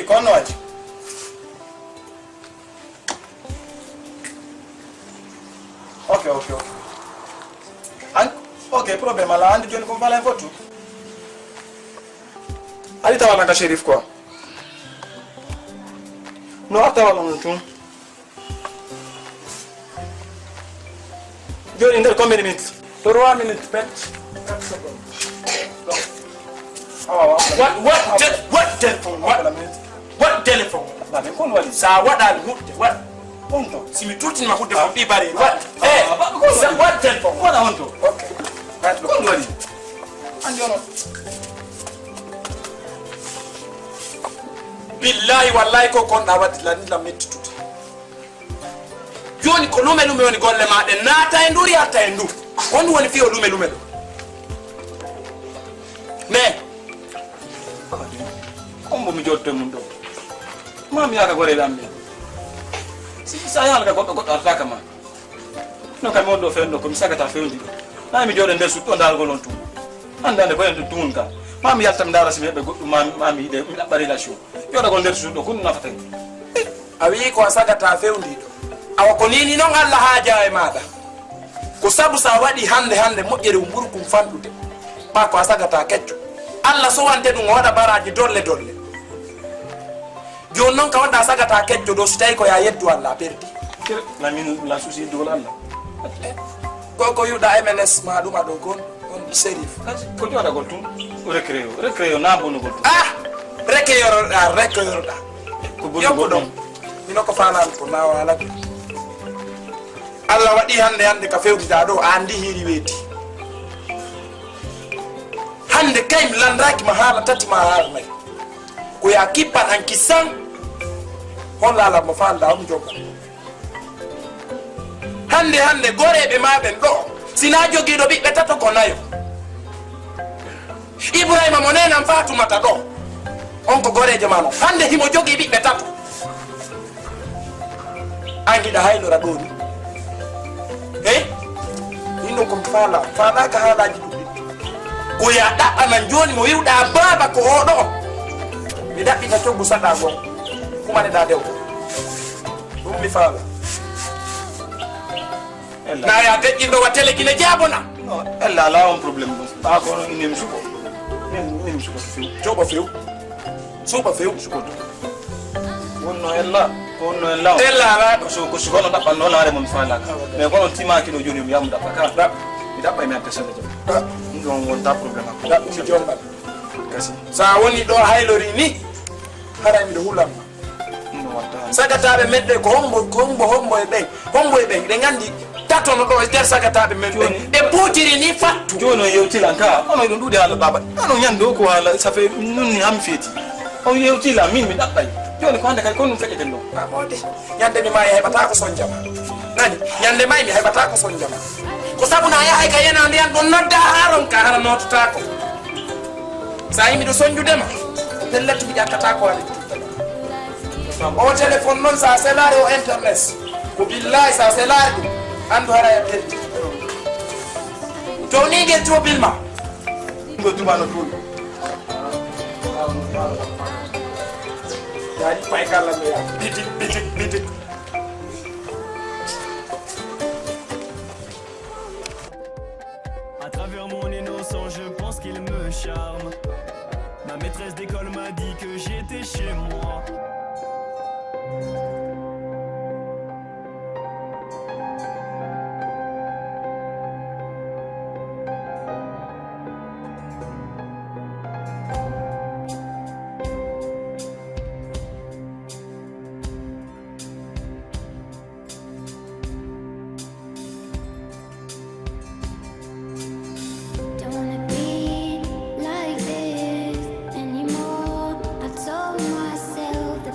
kono waji. Okay. Okay, problem ala andi joni ko vala votu. Ali tawala ka sheriff quoi. No atawala non tu. Joni ndel combien de minutes? 3 minutes pen. 4 secondes. What telephone? What telephone? Na ben kon wali sa wadal hudde what? Onto. Simi tutti ma hudde ko bibare. What? What telephone? Wala onto. Okay. Right, kon wali. Andi ono. Billahi wallahi ko kon awati la ni la metti tutti. Joni ko lume woni golle ma de nata e nduri hatta e ndu. On woni fi o lume do. Mais kombo mi jotte mun do. Mam ya ka gore lambe. Si sa yalla ka goddo ataka ma. No ka mondo fendo ko mi sagata fendi. Na mi jode nder sutto dal golon tu. Andande ko en tun ka. Mam yalta mi dara simi be goddo mam ide mi labba relation. Yoda gol nder sutto kun nafata. Awi ko sagata fendi do. Awa ko nini non Allah haja e mada. Ko sabu sa wadi hande mojjere umburkum fandude. Ba ko sagata keccu. Allah so wante dum wada baraji dolle. Jon non ka wanda sagata keccu do so tay ko ya yeddu Allah perdi. La min la souci do Allah. Ko yuda MNS ma duma do gon on serif. Ko joda gol tum recreo na bonu gol. Recreo da. Ko bonu gol. Mino ko fanan ko na wala. Allah wadi hande ka fewdita do andi hiri weti. Hande kay mi landraki mahala tati mahala mai. Ko ya kipan an kisan holla la mo fanda am joga. Hande gorebe maben do sina jogi do bibbe tato ko nayo. Ibrahima monena Fatuma ta do. Onko goreje mano. Hande himo jogi bibbe tato. Angi da haylo radoni. Ino ko fala ka hala jidu. Ko ya da anan joni mo wiuda baba ko odo. Mi da ina to busada go. Kuma ne da dew. Dum mi fala. Na ya te indo wa tele kine jabona. No, ella la un problem bus. Ba ko inem suko. Inem suko fiu. Joba fiu. Suba fiu suko. Wonno ella la so ko suko da panno la re mon fala. Me ko non tima ki do joni mi am da paka. Mi da bay mi antesa de. Ngon won ta problem ko. Da mi jomba. Kasi. Sa woni do haylori ni. Hara mi do hulam. Sagatabe medde ko hombo e be de ngandi tato no do der sagatabe medde e butiri ni fattu jono yewti lanka ono do dude ala baba ono nyando ko ala safe nunni am feti o yewti la min mi dabbay joni ko hande kay kon fete den do amode nyande mi may hebata ko sonjama nani nyande may mi hebata ko sonjama ko sabuna ya hay kay yana ndian don nodda haron ka hara notata ko sa yimi do sonjudema dellatu bi jakata ko wala o téléphone non sa cellulaire o internet ko billahi sa cellulaire andu hara ya tel to ni ngel to bilma ngo tuma no to ya ni pay kala me ya bitik à travers mon innocence je pense qu'il me charme. Ma maîtresse d'école m'a dit que j'étais chez moi. Don't wanna be like this anymore. I told myself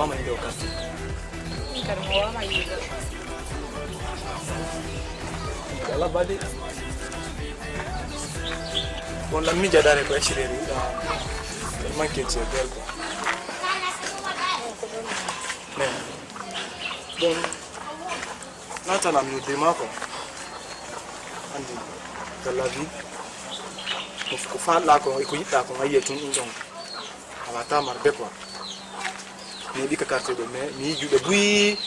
wama ndio kasi Karmo wama yido. Kala badi. Wala mi jadare ko chireri da. Market se delko. Ne. Bon. Nata na mi demako. Andi. Kala vi. Ko fa la ko yita ko ngaye tun indon. Awata marbe ko. Ni dika carte do me mi jude bui.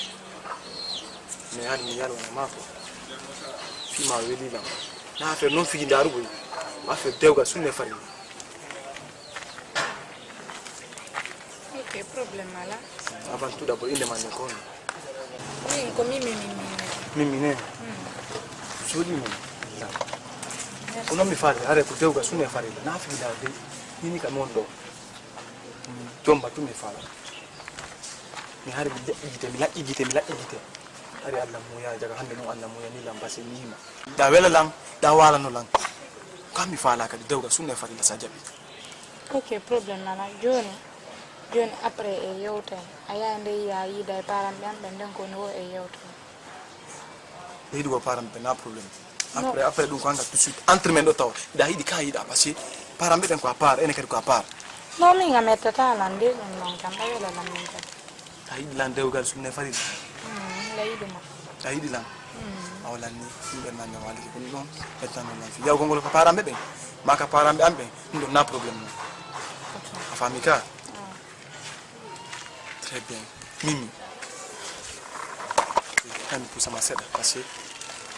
Me han mi yalo na mako. Fi ma weli la. Na fe non fi ndaru bui. Ma fe dewga sunne fari. Okay, problema la. Avant tout d'abord inde man ko. Ni ko mimi. Mimi ne. Jodi mo. Kuna mi fare are ku dewga sunne fari. Na fi ndaru nini ka mondo. Jomba tu mi fara. Mi hari igite mila igite. Hari Allah muya jaga hande no Allah muya ni lambase nima. Da wela lang, da wala no lang. Kami fala ka dewga sunne fari la sajabi. Okay, problem nana John après e yewta aya nde ya yida param ben den ko no e yewta. Hidi go param ben na problem. Après dum ko anga tout de suite entre men do taw. Da hidi ka yida parce param ben ko apart ene ko apart. No mi nga metata lande non kan ba wala lan minta. Da hidi lan dewga sunne fari. La yiduma. Da hidi lan. Awla ni be man na wali ko non etano lan fi. Ya go ngol ko param ben. Maka param be ambe ndo na problem. Afamika. Très bien. Mimi. Kan pusa maseda parce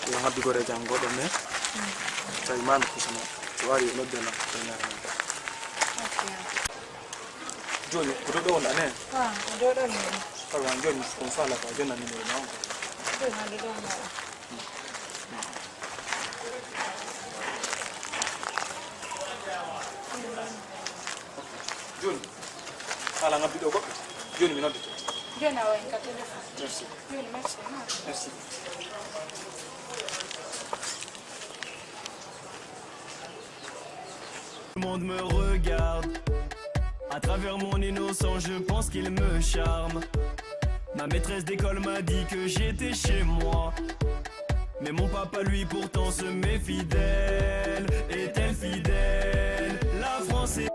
que on a bigore jango do me. Tay man pusa ma. Tuari no de la tanyara. Okay. Joni, kutodo na ne? Dodo ni. Kwa njoni kumfala kwa jona ni mwe wangu. Dodo na. Joni. Ala ngabido ko. Joni minodi. Jona wa inka telefon. Merci. Joni merci. Merci. Le monde me regarde. À travers mon innocence, je pense qu'il me charme. Ma maîtresse d'école m'a dit que j'étais chez moi. Mais mon papa, lui, pourtant se met fidèle. Est-elle fidèle? La France est...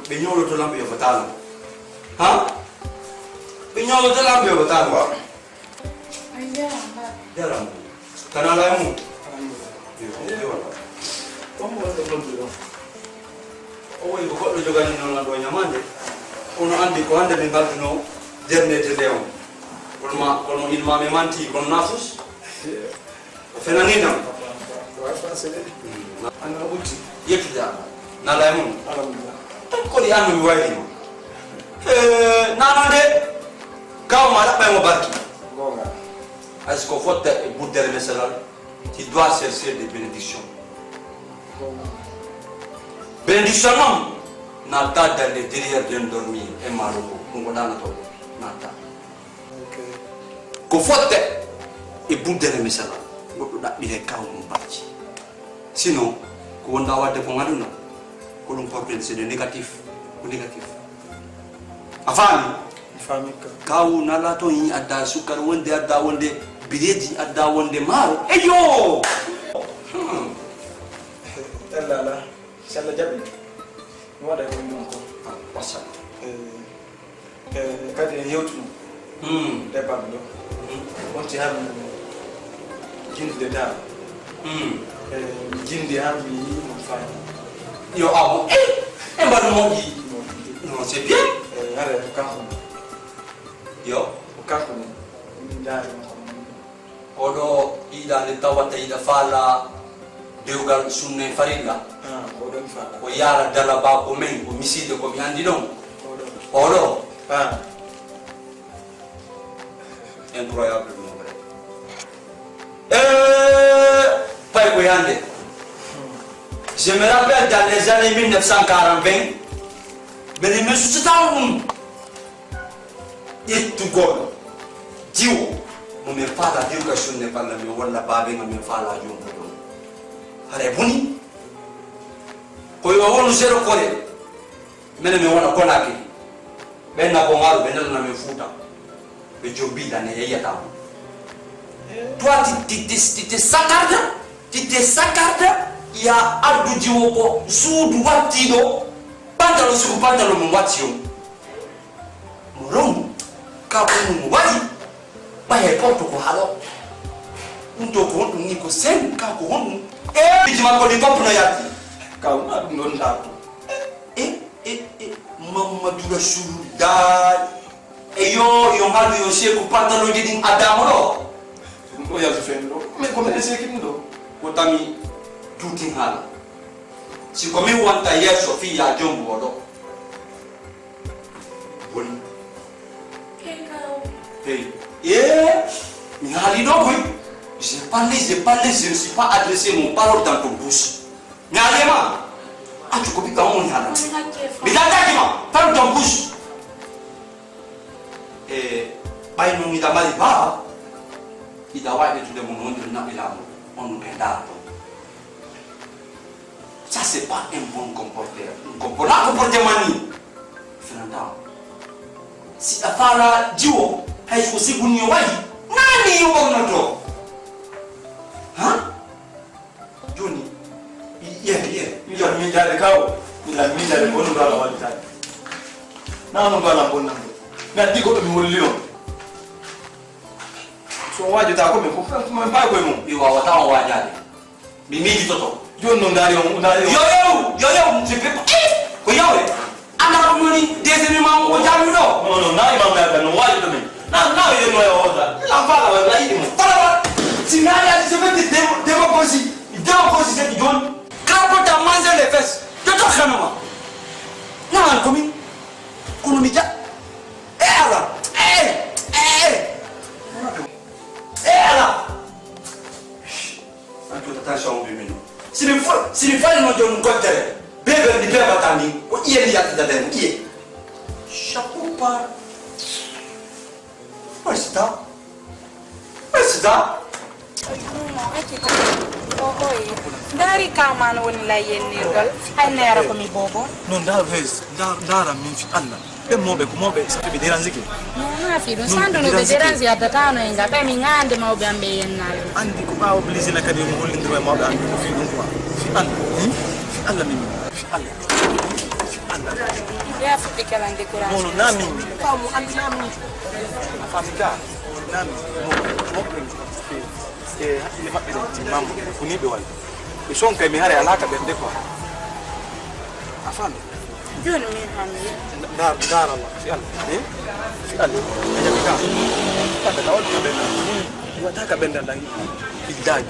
Binyolo to lambe batalo. Ha? Binyolo to lambe batalo wa. Aya, Jalan. Kanala mu. Tomo ndo ndo. Owe ko do jogani no la do nyamande. Ono andi ko ande ben baldo derne te dew. Kono ilma me manti kono nasus. Fenanina. Wa pasele. Ana uti. Yekida. Nala mu. Alhamdulillah. Ko di anu wayi. Nanande. Kaw ma la bay mo barki. Gonga. Est-ce qu'on faut pour terminer cela, tu dois chercher des bénédictions. Bénédiction non, nata dans les derrière d'un dormir et maroko, kungodana to, nata. Qu'on faut et pour terminer cela, on doit dire quand on partit. Sinon, qu'on doit avoir des bons aduna, qu'on peut prendre c'est de négatif ou négatif. Avant, Famika. kau nala to yi ada sukar wonde ada wonde bireji ada wonde maro eyo Ella sala jabi. Wada ko mon ko. wasa Kadi yewtu. De pablo. On ti ham jinde da. Jinde ham mi mon fa. yo awo e mbadu mo gi non c'est bien Ara ka ko. yo Ka ko. Ndari ko. odo ida le tawata ida fala deugal sunne farilla Odo fa. o yara dala ba ko men ko miside ko mi andi don Odo. odo Ah. incroyable mon vrai Je me rappelle dans les années 1940, mais les messieurs et tout gold. Dieu, mon père a dit que je n'ai pas la mienne, on l'a pas avec mon père la jumbo. Répondez. Quand on nous sert au collet, mais on a connaqué. Ben n'a pas mal, ben n'a pas foutu. Mais je vis dans les yétas. Toi, tu te saccades, il y a Abdou Dioko, sous Douatido, pantalon sur pantalon, mon voiture. Mon Kabou Wadi, Baye Porto Halo, Untoko, Nico Sen, Kabou, et tu m'as connu pas pour Nayati. Kabou, non, Mamadou la Souda, et yo, mal yo, c'est pour pantalon de Adamo. Moi, je fais mais comment est-ce qu'il nous donne? Autant tout est mal. Si comme il want hier Sophie a John Bordeaux. Bon. Hey. Mais allez donc oui. J'ai parlé, je ne suis pas adressé mon parole dans ton bouche. Mais allez moi. Ah tu copies comment on y a là. Mais d'ailleurs, parle dans ton bouche. Bah il nous dit d'abord pas. Il doit être tout le monde on nous aide. Ça c'est pas un bon comportement. Un comportement. Si la fala Dieu est aussi bon ni wai, nani yo noto? Hein? Johnny. Il y a mis dans le chaos. Il a mis dans le bon dans la voiture. Non, non, la bonne. Mais dit que tu me lion. So waje ta ko me ko pa ko mo. Bi wa wata wa jale. Bi mi di toto. Yo no ndari on ndari. Yo, je peux pas. Ko yawe. Ana ko ni deuxième maman ko jamu do. Non, na imam ya no waje to me. Na yo no ya oda. La fala wa la idi mo. Fala. Si na ya je vais te démoposer. Démoposer c'est John. Quand tu as mangé les fesses, tu te khana. Na ko mi. Ko mi ja. Ala. Attention, si les femmes n'ont pas de côté, bébé de père Batani, il y a des gens qui est. Chapeau pas. C'est ça. C'est ça. Dari kaman woni la yennirgal ay nera ko mi bobo non da ves da min fi Allah be mobe ko mobe sa be deranzike non na fi do sando no be deranzi adata no inga be mi ngande mawbe ambe yennal andi ko ba obligé na kadi mo hollinde way mawbe andi ko fi dum quoi fi Allah min fi Allah ya fi kalande ko non nami fa mo andi nami famika nami mo hakile mabbe de mambo kunibe wala e son kay mi hare alaka be de quoi afan joni mi hammi dar Allah fi Allah fi Allah ajabi ka pada lawal be na wataka benda la idai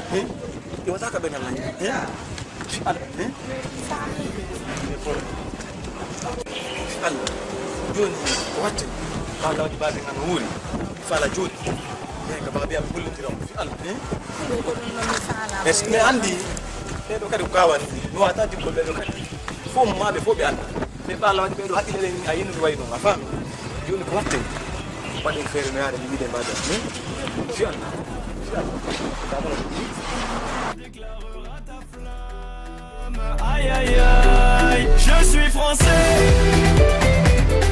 wataka benda la fi Allah fi Allah joni wate qala di babe kan huri fala joni nga ba biya kullu tiram fi Allah est-ce que andi be do kadi kawan no wata di ko be do kadi fo ma be fo be Allah be bala wadi be do hakile len ayinu do wayno nga fami joni ko watte wadi fere no yaade mi de bada fi Allah Aïe aïe aïe, je suis français.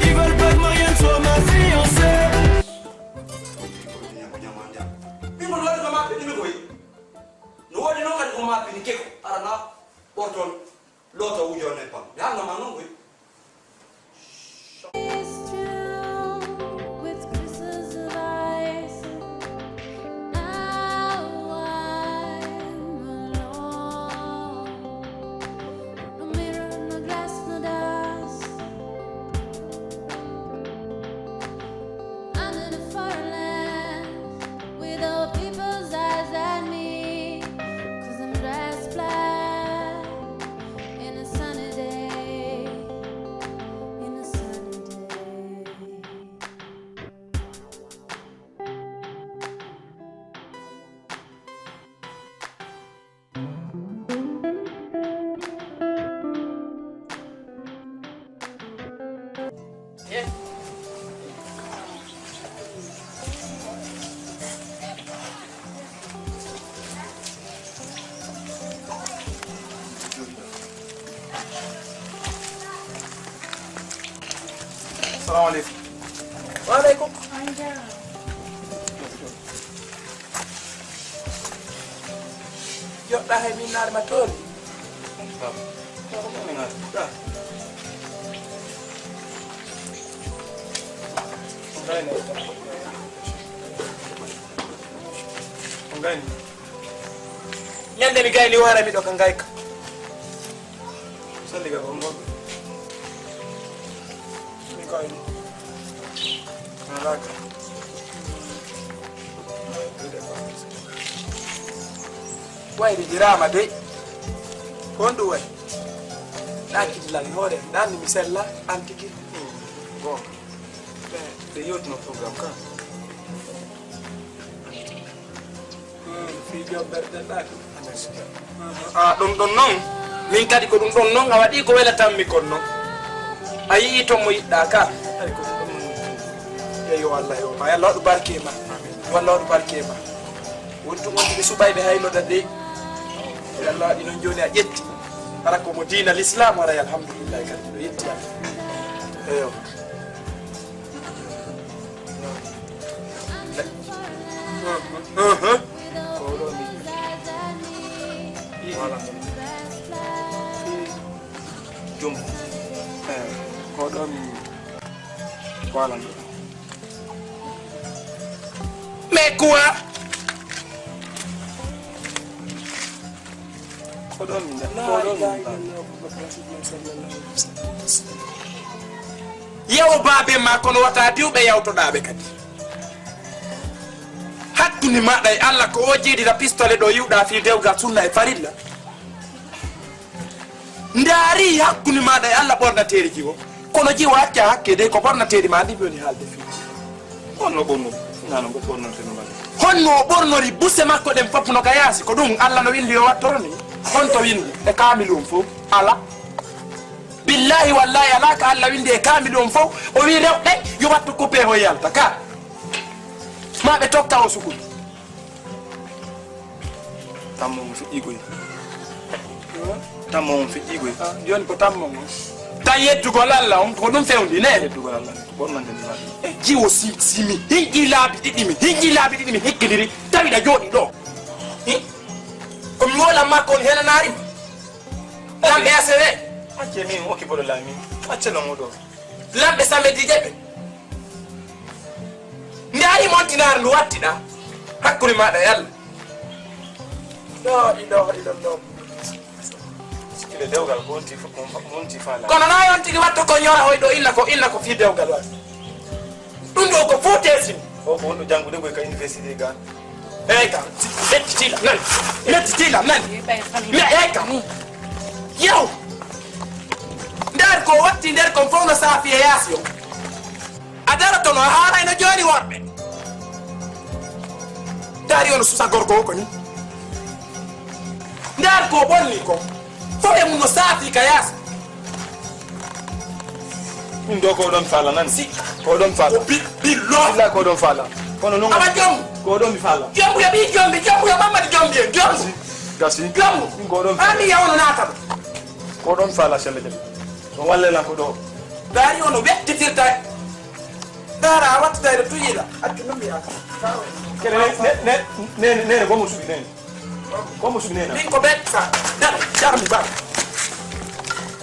Ils veulent pas que Marianne soit ma fiancée. No wadi no kan ko ma pini keko arana portol lota ujo ne pa ya na manon we In a sunny day salaamaaleykum. waaleykum. yo ɗahe min naare ma toon gayni ñande mi gayni wara mi ɗo ka gayka salliga ko ngoɓe mi gayni alaka wayri jirama doy kon ɗum way ɗakkitilan hoore ɗanni mi sella an tigi gonga ɓe yewtino programme ka fi jom berɗenɗaki ɗum ɗon noon min kadi ko ɗum ɗon noon a waɗi ko welatanmi kon noon a yii to mo yiɗɗa ka ay ko ɗum yeyo Allah yo ma Allah waɗu barke ma walla waɗu barke ma wontu wontuɓe suɓayɓe hayloda de Allah waɗi noon joni a ƴetti hara komo diina l'islam waray alhamdoulillahi kadi ɗo yetti am eyo koɗo mi voilà jum koɗo mi voilà mais quoi yewo baabe ma kono wata diwɓe yawtoɗaɓe kadi hakkude maɗa e Allah ko o jeeɗira pistole ɗo yiwɗa fi dewgal sunna e farilla ndaari hakkude maɗa e Allah ɓornateri jiwo kono jiwo acca hakke de ko ɓornateri ma ndi woni haalde fi honno ɓorno nano go ɓornoteno honno o ɓornori buse makko ɗen fof no ka yaasi ko ɗum Allah no windi o wattoroni honto windi e kaamilum fof ala billahi wallahi ala ka Allah windi e kaamilum fof o wi rewɓe yo wattu coupé ho yalta ka ma ɓe tokka o sukul tammo mo fiɗɗigoy tammo mo fiɗɗigoy joni ko tammo mo tan yettugol Allah on ko ɗum fewndi ne yettugol Allah ɓornande mi jiwo simi hinƴi laabi ɗiɗi mi hikkidiri tawiɗa jooɗi ɗo komi wolan makko on henanarima lamɓe asewe acce min okki boɗo laami acce no muɗo lamɓe samedije ɓe nde ari montinare ndu wattiɗa hakkude maɗa e Allah ɗo iɗo sikile dewgal ko wonti fala kono na on tigi watto ko ñora hoy ɗo illa ko fi dewgal wat ɗum ɗo ko fo tesini o ko wonɗo janggude koy ka université ga eyyi kam mettitilam nani eyyi kam yew nder ko watti nder kon fof no saafi e yaasi o a daroto no haalay no joni worɓe dari ono susa gorko o ko ni nder ko ɓonni ko fof e mum no saafi ka yaasi ɗum ɗo ko ɗon fala nani si ko ɗon fala billah ko ɗon fala kono non aba jom ko ɗon mi fala jombu ya bi jombi jombu ya mamadi jombi en jombu gasi jombu ko ɗon ani ya ono nata ko ɗon fala selle de so wallela ko ɗo dari ono wettitirta dara wattata e tuyila accu non mi aka kene ne gomo subi nene gomo subi nene min ko betta dara mi ba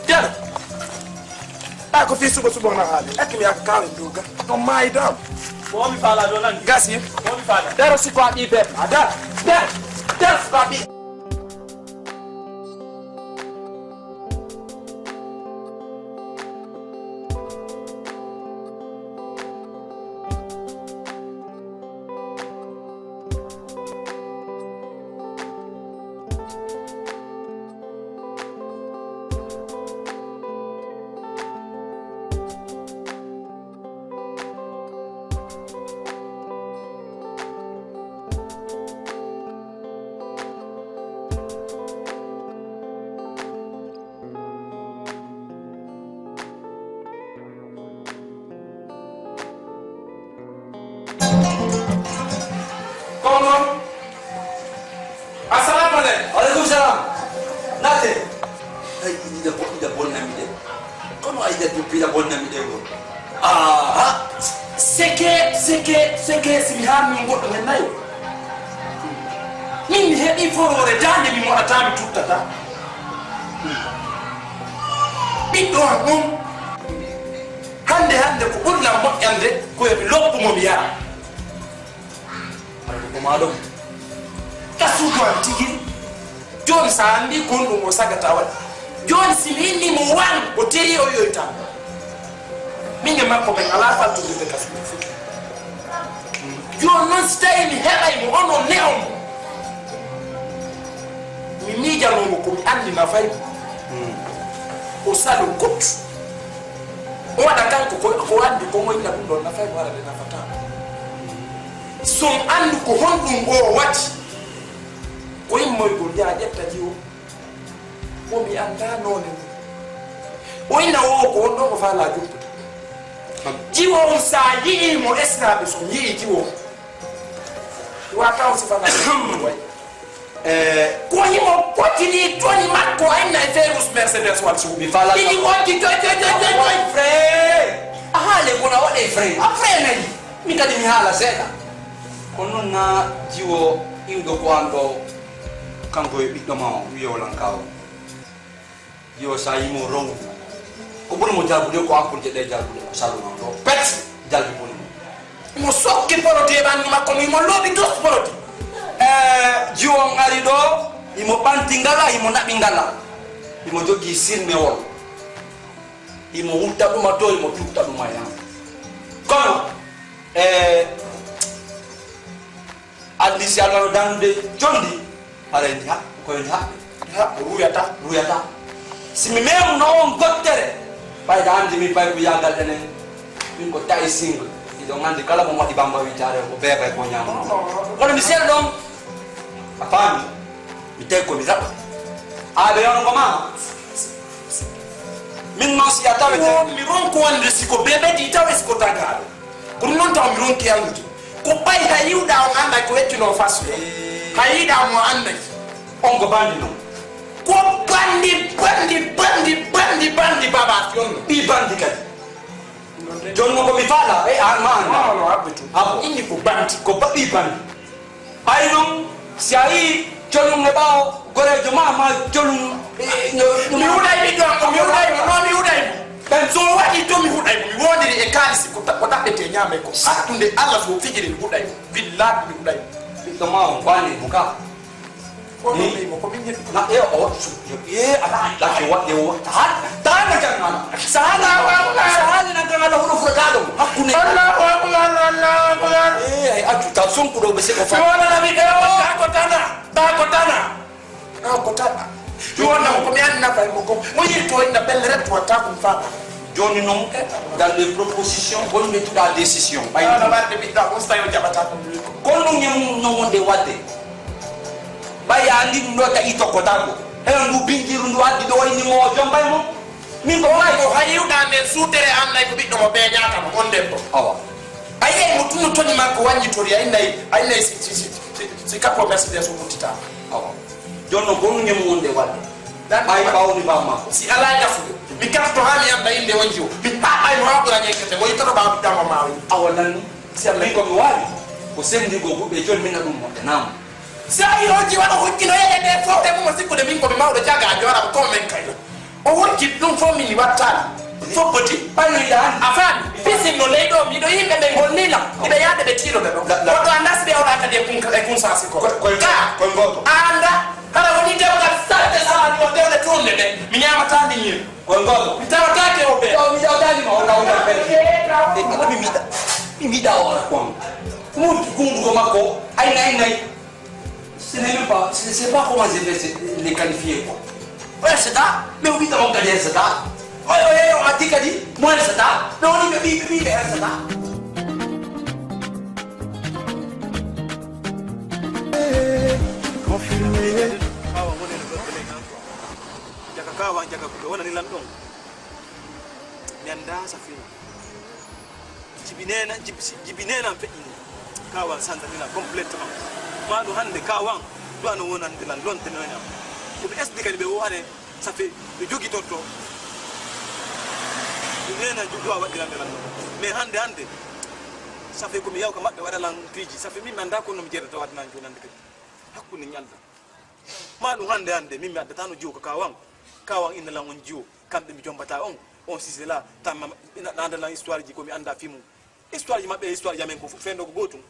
dara ko fi suba na haali accu mi aka kawen duga no mai dam ko mi fala do nan gasi ko mi fala dara si ko abi be ada dara ko abi Kono. Assalamu alaikum. Alaikum salam. Nate. Ay ida bonna mi de. Kono ay da dupi da bonna mi de go. seke simihami ngoto menayo min heɓi forore dande mi moɗatami tuttata ɓiɗɗo ɗum hande ko ɓurna moƴƴande koyeɓe loppu momi yara ko maɗum kasuko an tigui joni sa andi gonɗum o sagata waɗi joni simi inni mo wan o teri o yoyta min e makko ɓen ala faltudude kasuko fi joni noon si tawi mi heɓay mo ono ne'on mi miijanomo komi andi nafay o salo kottu o waɗa kanko ko andi ko moƴƴa ɗum ɗon nafay mo waɗade nafata son andu ko honɗum o waɗi ko immoygol ya ƴetta jiwo omi anda none o inna o ko wonɗon ko faala jumpude jiwo on sa yi'imo esnaɓe son yi'i jiwo wata o sifana way ko yimo potini toni makko ayna e ferus mercedes wal suuɓi ɗiɗi wonti joy frère a haale bona waɗe frère a frère nayi mi kadi mi haala seeɗa kono noon na jiwo iwɗo ko an ɗo kanko e ɓiɗɗo ma wiyolankawo jiwo sa yimo row ko ɓuri mo jalbude ko hakkude ɗe jalbude ko sallunon ɗo pet jalbi boni mo sokki poroti ɓandu makko no imo looɓi dos poroti jiwo ari ɗo imo ɓanti ngala imo naɓi ngala imo jogui silmewol imo wutta ɗuma to imo tutta ɗuma yan kono andi si allah no danude jondi arendi ha koyendi haɓɓe ruyata simi memu no on gottere ɓayda andi min pay ko yagal enen min ko tawi single iɗon andi kala mo waɗi bamba witare ko beɓe ko ñama kono mi seeɗa ɗon a faami mi tawi komi raɓa aɓe yongo ma min noon si a tawete mi ronko wonde siko beɓeɗi taw e siko tagaɗo ko ɗum noon taw mi ronki andude ko ɓay ha yiwɗa on anday ko weccino fasle ha yiɗa mo anday on ko bandi noon ko bandi baba jonno ɓi bandi kadi jonno komi faala an ma anda abo inni ko bandi ko ɓi bandi ɓay noon si a yi jolum e ɓawo gorejo ma jolum mi huɗay ɓiɗɗo mi huɗaymo ɓen so waɗi to mi huɗaymo mi wodiri e kalisi ko ɗaɓɓete ñaame ko hattude allah so fijiri mi huɗaymo billahi mi huɗaymo ɓiɗɗo ma on bani mo ka konomo komin yeɗi na e o lake waɗde taana jangana sahaali naggangala huɗo fotata ɗum hakkude ay accu taw sonkuɗo ɓe seko fa wonanami ɗe ko tana jonnamo komi andi nafay mo ko mo yirto inna belle ret watta kom faɗa joni noon dans les propositions won mettuɗa décision ɓayno warde ɓiɗɗa on so tawi o jaɓata ko mi wi ko kono noon ñam no wonde wadde ɓay andi ɗum ɗo taƴi tokkotago heno ndu bindiru ndu addi ɗo waynimo o jombay mo min ko way ko ha yiwɗa nden suutere annay ko ɓiɗɗo mo ɓeñatamo on nden ɗo awa a yiyay mo tunno toni makko waññitori aynayi si kappo mercedes o muttitama awa joni noon kono ñam wonde wadde ɓay ɓawni bammakko si ala gafude mi kafto ha mi anda inde wonji o mi haɓɓaymo ha ɓura ñekkete o yittata ɓawa ɓiɗɗama mawi awa nanni si min komi wawi ko sendigo guɓɓe joni mina ɗum moƴƴanama si a yiroji waɗa hokkino yeɗe nde fofde mum o sikkude min komi mawɗo jaga a joɗama to men kayla o hokki ɗum fof min wattani foppoti ɓayno yiɗa hande a faami pisinno leyɗo miɗo yimɓe ɓe gollila iɓe yaade ɓe tiiɗoɓe ɗo goɗɗo anda si ɓe oɗa kadi e kunsasi ko koye goto anda hara woni dewgal salte sahani o dewle tourne ɗe mi ñamatandi ñir koye goto mi tawatake o ɓe mi jawtanima o gawdal ɓe mi mbiɗa ona kon mudi gundugo makko aynayi ce n'est même pas, c'est pas comment je vais les qualifier quoi. Ouais c'est ça, mais oui t'as mon gars c'est ça. Ouais on m'a dit qu'a dit, moi c'est ça, mais on dit mais c'est ça. Confirmé. Awa ngone no bele kanko. Jaka kawa jaka ko wona ni lan don. Mi anda safina. Jibinena fe ini. Kawa santa dina complètement. Maɗo hande kawan ɗo ano wonandilan lontenoñam koɓe esdi kadi ɓe wone ça fait ɓe joguitorto nena jugwa wadirande lan mais hande ça fait comme yaw ka mabbe wada lan piji ça fait mi manda ko no mi jerata wadna jonande kadi hakkunde nyalda ma dum hande mi adda tanu jiwo kawan inna lan on jiwo kambe mi jombata on sise la tamma nanda lan histoire ji ko mi anda fimu histoire ji mabbe histoire jamen ko fendo ko gotum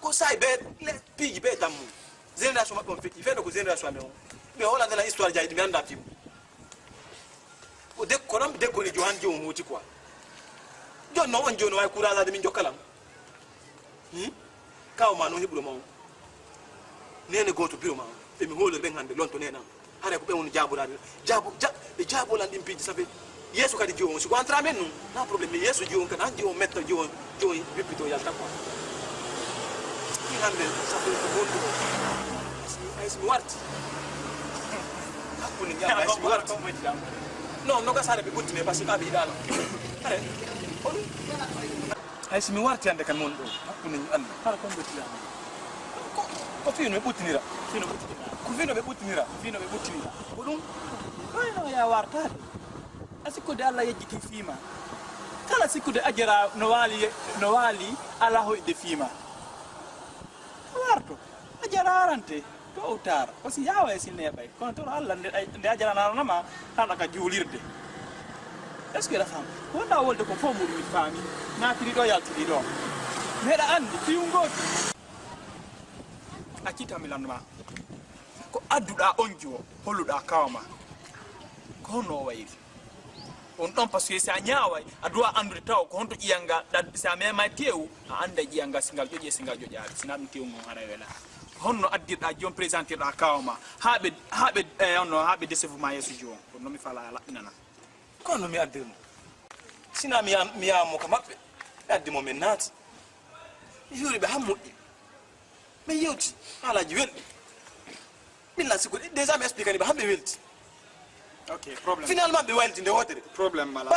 ko say be le piji be tammu génération mabbe on feki fendo ko génération men on be hola lan histoire ji mi anda fimu o de ko ni johan jiwo moti quoi jonno on jono way kuraza de min jokalam kaw ma no hebulo maw nene goto biro ma be mi holo ben hande lonto nena hare ko be won jabo lan dim piji sabe yesu kadi jiwo si ko entra men non na problème yesu jiwo kan jiwo metto jiwo bipito yalta ko ni hande sabe ko goto ay si warti hakuni nyama ay si warti no ka sare be buttine parce que abi dal are ay si mi warti ande kan mon do hakuni ñu ande hala ko betti ko fino be buttinira ko dum no ya warta asiko de Allah yejjiti fima kala sikkude ajara no wali ala hoyde fima warto ajara arante to utar aussi yawa e sinne bay kono to Allah nde ajara nanama hada ka juulirde est-ce que la femme wonda wolde ko fo muri fami na tiri do yaltiri do meda andi fiungoti akita milanma ko adduda onjo holuda kawma ko no wayri on don parce que sa nyaawa adwa andude taw ko honto iyanga dad sa mema tew anda iyanga singal joje ari sinam tew ngon hara wela honno addida jom présenter da kawma habe onno habe décevement yesu jon ko no mi fala la inana ko no mi addirno sina mi amo ka mabbe addi mo men nati yuri be hammudi me yewti ala ji weldi billa siko déjà me expliquer ba hambe welti ok problem finalement be welti nde wotere problem mala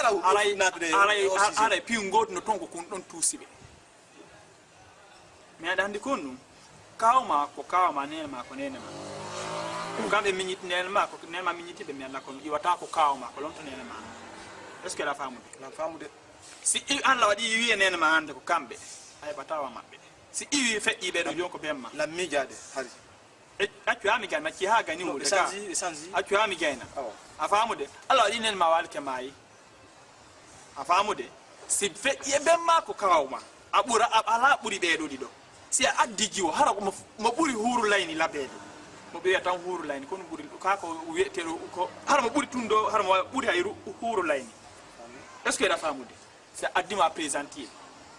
ala pi ngod no tongo kun don tusibe me adandi konu kawma nene ma ko nene ma kambe minute nene ma ko nene ma minute be me alla ko iwata ko kawma ko lonto nene ma est-ce que la famu de si an la wadi wi nene ma hande ko kambe ay batawa mabbe si iwi fe ibe do jonko bemma la mijade hari accu ami gan ma ci ha gani wo de sanzi accu ami gaina afamu de Allah wadi nene ma walke mai afamu de si fe bemma ko kawma abura ala buri be do dido si addi jiwo hara ko mo buri huru layni labede mo be tan huru layni kono buri ka ko wietelo ko hara mo buri tundo hara mo buri hayru huru layni est-ce que la femme de c'est adima présenter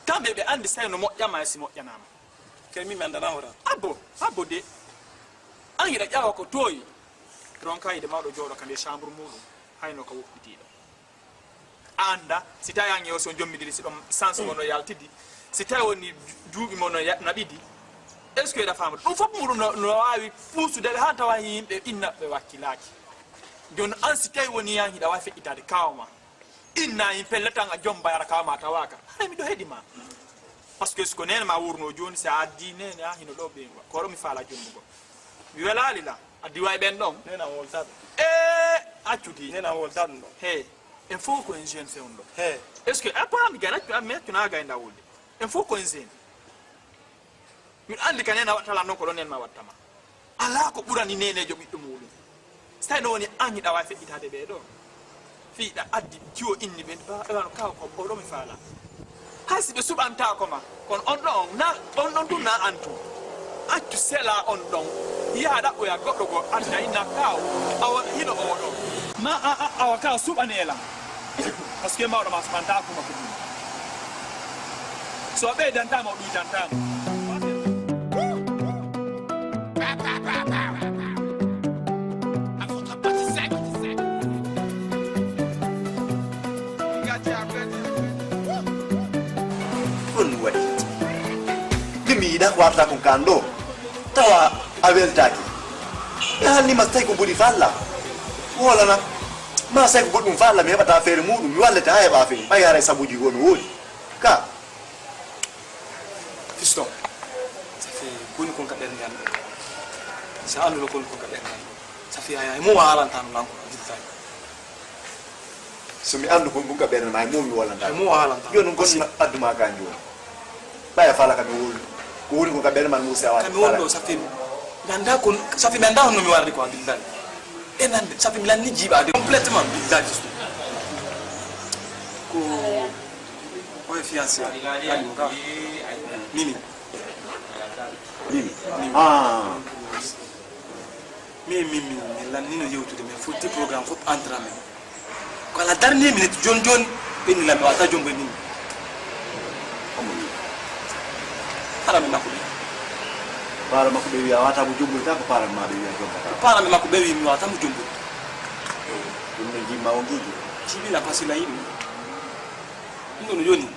quand bébé andi say no mo yama si mo yanama kel mi manda na hora abo de angira jawa ko toyi ronka ide mawdo jodo kan de chambre mudu hayno ko wokkitido anda si ta yangi o so jommidiri si dom sans mono yaltidi si ta woni duubi mono nabidi est-ce que la femme on fop muru no wawi pusu de hanta wa yimbe inna be wakilaki don an si tay woni yangi da wa fe itade kawma inna in pelletanga jomba yara kawma tawaka hay mi do hedima parce que ce qu'on est ma wurno joni sa addi nene a hino do be ko mi fala jombugo mi welali la addi way ben don nena wolta acudi nena wolta don he il faut ko en jeune fait on do he est-ce que apa mi gana tu amet tu na ga inda wolde il faut ko en jeune mi andi kanena watala non ko don en ma wattama ala ko burani nene jobi dum wulu stay no ni anyi da wa fe itade be do fi da addi jiwo inni ben ba e wano kaw ko bodo mi fala hasi be subanta ko ma kon on don tu na antu accu sela on don ya da o ya goddo go adda ina kaw awa hino o do ma awa kaw subanela parce que ma do ma subanta ko ma ko so be dan ta ma du dan ta da warta con kando tawa abeltaki ya ni mastai ko budi falla wala na ma sai ko budum falla me bata fere mudu mi walla ta ba fe ba yare sabuji gono woni ka fiston ça fait kuni kon kaden ngal sa andu kon kaden ça fait ay mo wala tan nan ko so mi andu ko bunga ben may mo mi wala ay mo wala ta yo non ko aduma ka njo baya fala ka mi wul ko ka ben man musa wa kami wondo safi nanda ko safi nanda no mi wardi ko billahi enande safi mi lan ni jiba de complètement billahi ko oy fiancé ali mo ka mimi ah mimi lan ni no yewtude mais faut ti programme faut entrer mais ko la dernière minute jon ben la mi wata jombe ni para mi makube para makube wi awata bu jumbu ta ko para ma be wi jomba ta para mi makube wi mi wata mu jombu dum ne ji ma wongi jibi la pasila yimi ndo no yoni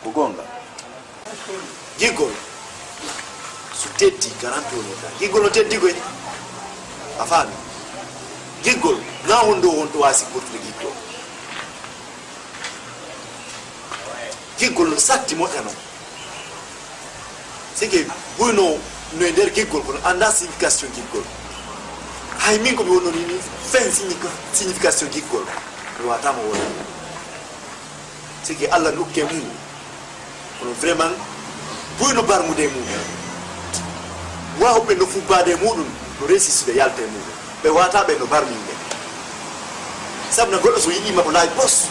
kugonga gigol su tetti 40 nota gigol no tetti ko afani gigol na wondo wasi portu gigol gigol no satti motano c'est que buno no ender gigol ko anda signification gigol hay min ko bi wono ni fin signification gigol do atamo wona c'est que Allah lukke mu ko vraiment buno bar mu de mu wa be no fu bade mudum no resisi de yalte mu be wata be no bar minge sabna godo so yidi ma ko lay boss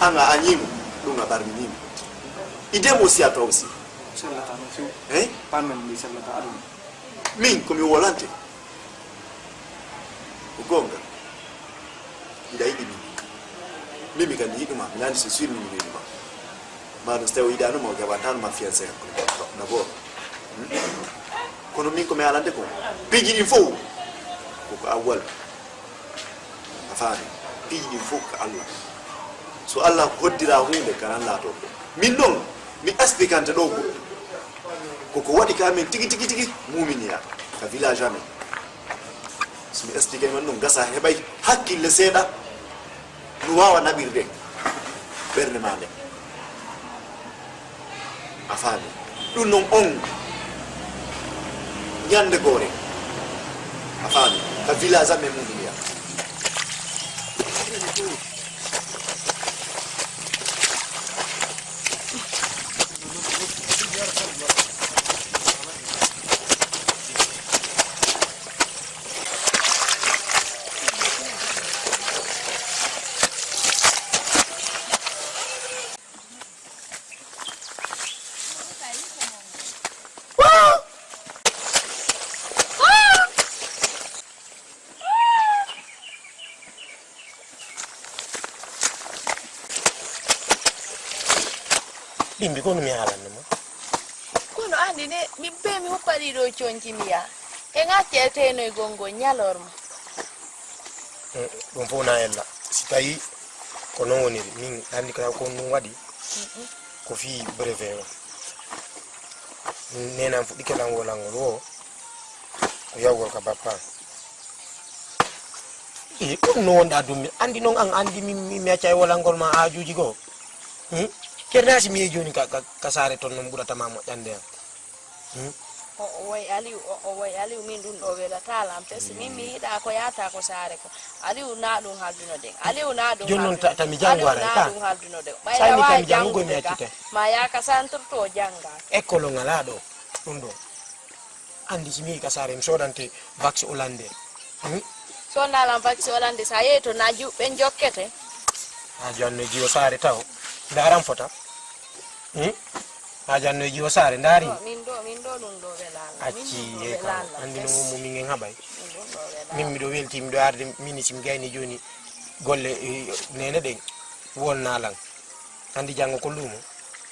anga anyimu dunga bar minime ide mo si ato aussi sallata no fiu panmen mi sallata adum min ko mi wolante ugonga ida yidi mimi kan yidi ma nandi se sur mimi yidi ma no stew ida no mo gabatan ma fiancé ko na bo kono min ko mi alante ko piji il faut ko awal afani piji il faut ka Allah so Allah hoddira hunde kan Allah to min non mi expliquante do ko wadi ka min tigi mu'miniya ka village amen so mi explique man non gasa hebay hakkille seda no wawa nabirde berne mande afani dun non on nyande gore afani ka village amen mu'miniya Bimbi kono mi halan mo kono andi ne mi be mi hoppadi do chonji miya e ngati teno e gongo nyalormo dum fona ella si tayi ko non woni min andi ka ko non wadi ko fi brevet nena fu dikela ngolangol wo ko yawgol ka bappa e ko non da dum andi non an andi mi acay wolangol ma ajuji go kernasi mi joni ka sare ton non burata mamo jande o way aliu min dun do wela talam pesi mimi ida ko yata ko sare ko aliu na dum halduno de aliu na dum jonnon ta mi jangwara ta dum halduno de sai mi kam jango mi accite ma ya ka santur to janga ekkolo ngala do dum do andi mi ka sare mi sodante vax hollandais so ndalam vax hollandais sa yeto na ju ben jokkete a janno jiwo sare taw ndaram fota a janno jiwo sare ndari min do dum do welala acci e ka andi no mo mi ngen habay min mi do welti mi do arde miniti mi gayni joni golle nene de wonna lan andi jango ko lumo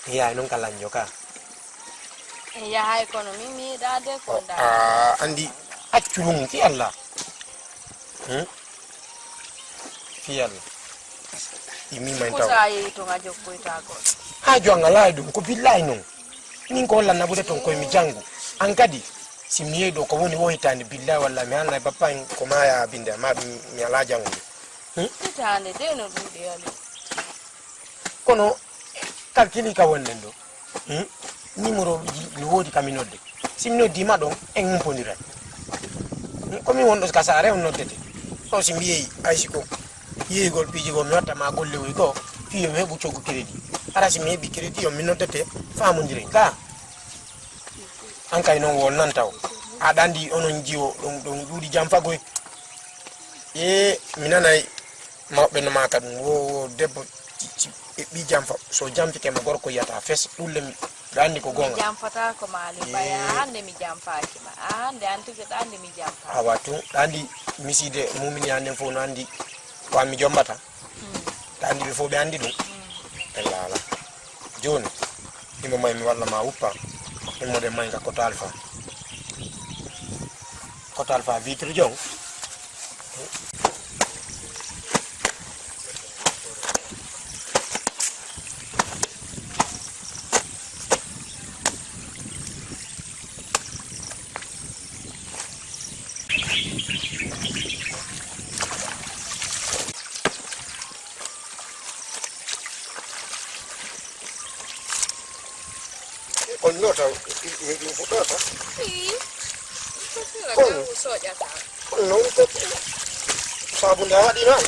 yaay non kala njoka ya hay kono mimi da de ko da andi accum fi Allah fi Allah imi man taw ko sai to ngajo ko ita ko ha jonga lay dum ko billahi non nin ko lan nabude ton ko mi jangu an kadi simniye do ko woni woytande billahi walla mi hanna papa ko maya binde ma mi ala jangu tane de no dum de ali kono kalkili ka wonnen do numéro ni wodi kaminodde simno dima don en pondira ko mi wondo ka sare on noddete o si mbiyeyi aysiko yeyigol piiji go mi watta ma golle woy go fiyo mi heɓu coggu crédit ara si mi heɓi crédit yo mi noddete famodiren ka an kay noon won nan taw aɗa andi onon jiwo ɗum ɗuuɗi jam fagoy mi nanay mawɓe no maka ɗum wo debbo ɓi jam fa so jamfikema gorko yiyata fes ɗulle ɗo andi ko gonga jamfata ko maali ɓaya hande mi jamfakima hande an tigi ɗo andi mi jamfa awa tun ɗo andi miside mumini handen fof no andi ko mi jombata ɗo andi ɓe fof ɓe andi ɗum elala joni imo may mi walla ma uppa immode mayga koto alpha vitre jong on nota mi fotata on non ko sabunde waɗi noon